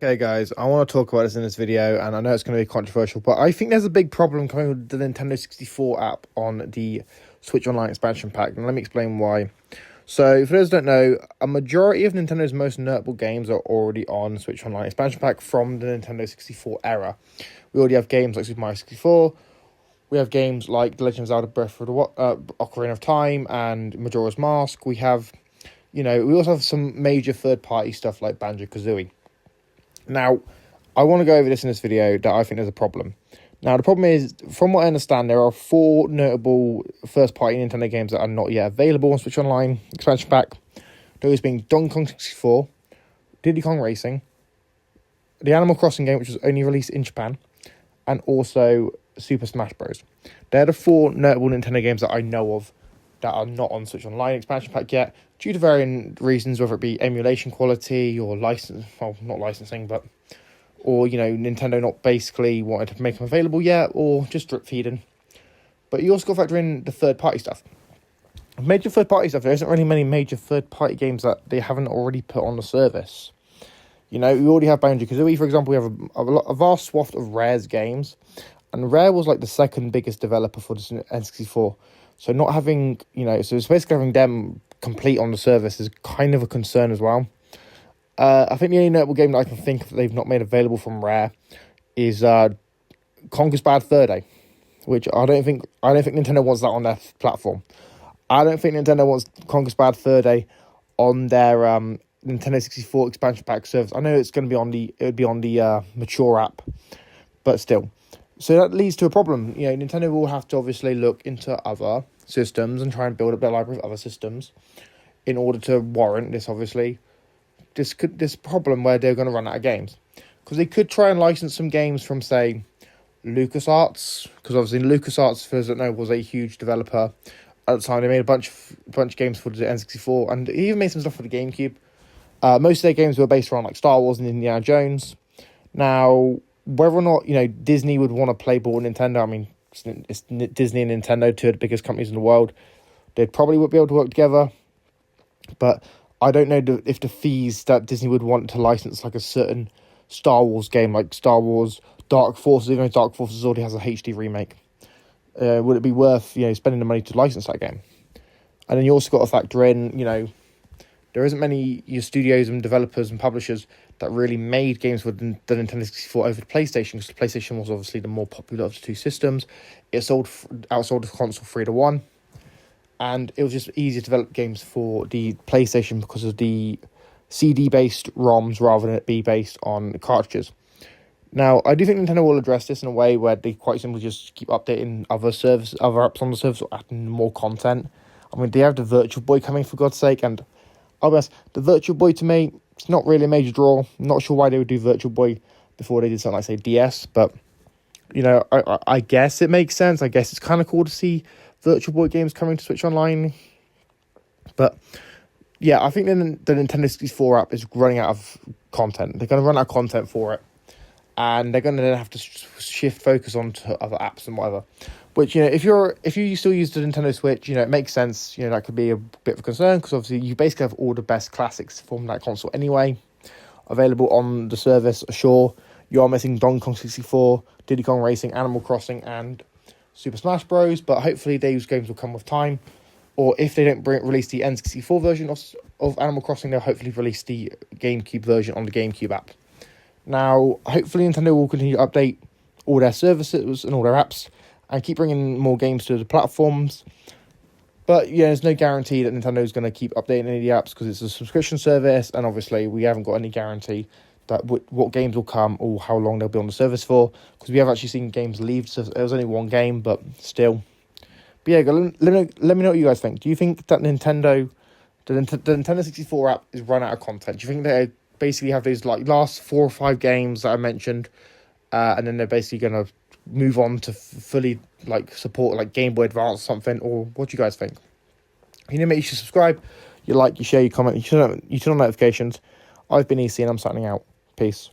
Okay guys, I want to talk about this in this video, and I know it's going to be controversial, but I think there's a big problem coming with the Nintendo 64 app on the Switch Online expansion pack, and let me explain why. So, for those who don't know, a majority of Nintendo's most notable games are already on Switch Online expansion pack from the Nintendo 64 era. We already have games like Super Mario 64, we have games like The Legend of Zelda Breath of the Ocarina of Time and Majora's Mask. We have, we also have some major third-party stuff like Banjo-Kazooie. Now, I want to go over this in this video that I think there's a problem. Now, the problem is, from what I understand, there are 4 notable first-party Nintendo games that are not yet available on Switch Online expansion pack. Those being Donkey Kong 64, Diddy Kong Racing, the Animal Crossing game, which was only released in Japan, and also Super Smash Bros. They're the 4 notable Nintendo games that I know of that are not on Switch Online expansion pack yet, due to varying reasons, whether it be emulation quality or not licensing, or Nintendo not basically wanted to make them available yet, or just drip feeding. But you also got to factor in the third party stuff. Major third party stuff, there isn't really many major third party games that they haven't already put on the service. We already have Banjo-Kazooie, for example. We have a vast swath of Rare's games, and Rare was like the second biggest developer for the N64. So not having, so it's basically having them complete on the service is kind of a concern as well. I think the only notable game that I can think of that they've not made available from Rare is Conker's Bad Fur Day, which I don't think Nintendo wants that on their platform. I don't think Nintendo wants Conker's Bad Fur Day on their Nintendo 64 expansion pack service. I know it would be on the mature app, but still. So that leads to a problem. Nintendo will have to obviously look into other systems and try and build up their library of other systems in order to warrant this, obviously, this problem where they're going to run out of games. Because they could try and license some games from, say, LucasArts, because obviously LucasArts, for those that know, was a huge developer at the time. They made a bunch of games for the N64, and even made some stuff for the GameCube. Most of their games were based around like Star Wars and Indiana Jones. Now, whether or not Disney would want to play ball with Nintendo, I mean, it's Disney and Nintendo, 2 of the biggest companies in the world. They'd probably would be able to work together, but I don't know if the fees that Disney would want to license like a certain Star Wars game, like Star Wars Dark Forces, even though Dark Forces already has a HD remake. Would it be worth spending the money to license that game? And then you also got to factor in, there isn't many studios and developers and publishers that really made games for the Nintendo 64 over the PlayStation, because the PlayStation was obviously the more popular of the 2 systems. It outsold the console 3-1, and it was just easier to develop games for the PlayStation because of the CD-based ROMs rather than it be based on cartridges. Now, I do think Nintendo will address this in a way where they quite simply just keep updating other apps on the service, or adding more content. I mean, they have the Virtual Boy coming, for God's sake, and I'll be honest, the Virtual Boy, to me, it's not really a major draw. I'm not sure why they would do Virtual Boy before they did something like, say, DS, but, I guess it makes sense. I guess it's kind of cool to see Virtual Boy games coming to Switch Online. But, yeah, I think the Nintendo 64 app is running out of content. They're going to run out of content for it, and they're going to have to shift focus onto other apps and whatever. Which, if you still use the Nintendo Switch, it makes sense. That could be a bit of a concern, because obviously you basically have all the best classics from that console anyway available on the service. Sure, you are missing Donkey Kong 64, Diddy Kong Racing, Animal Crossing, and Super Smash Bros. But hopefully those games will come with time. Or if they don't release the N64 version of Animal Crossing, they'll hopefully release the GameCube version on the GameCube app. Now, hopefully Nintendo will continue to update all their services and all their apps, and keep bringing more games to the platforms. But, there's no guarantee that Nintendo is going to keep updating any of the apps, because it's a subscription service, and obviously we haven't got any guarantee that what games will come or how long they'll be on the service for, because we have actually seen games leave. So it was only one game, but still. But yeah, let me know what you guys think. Do you think that the Nintendo 64 app is run out of content? Do you think they basically have these like last 4 or 5 games that I mentioned, and then they're basically going to move on to fully support like Game Boy Advance or something? Or what do you guys think? Make sure you subscribe, you like, you share, you comment, you turn on notifications. I've been EC, and I'm signing out. Peace.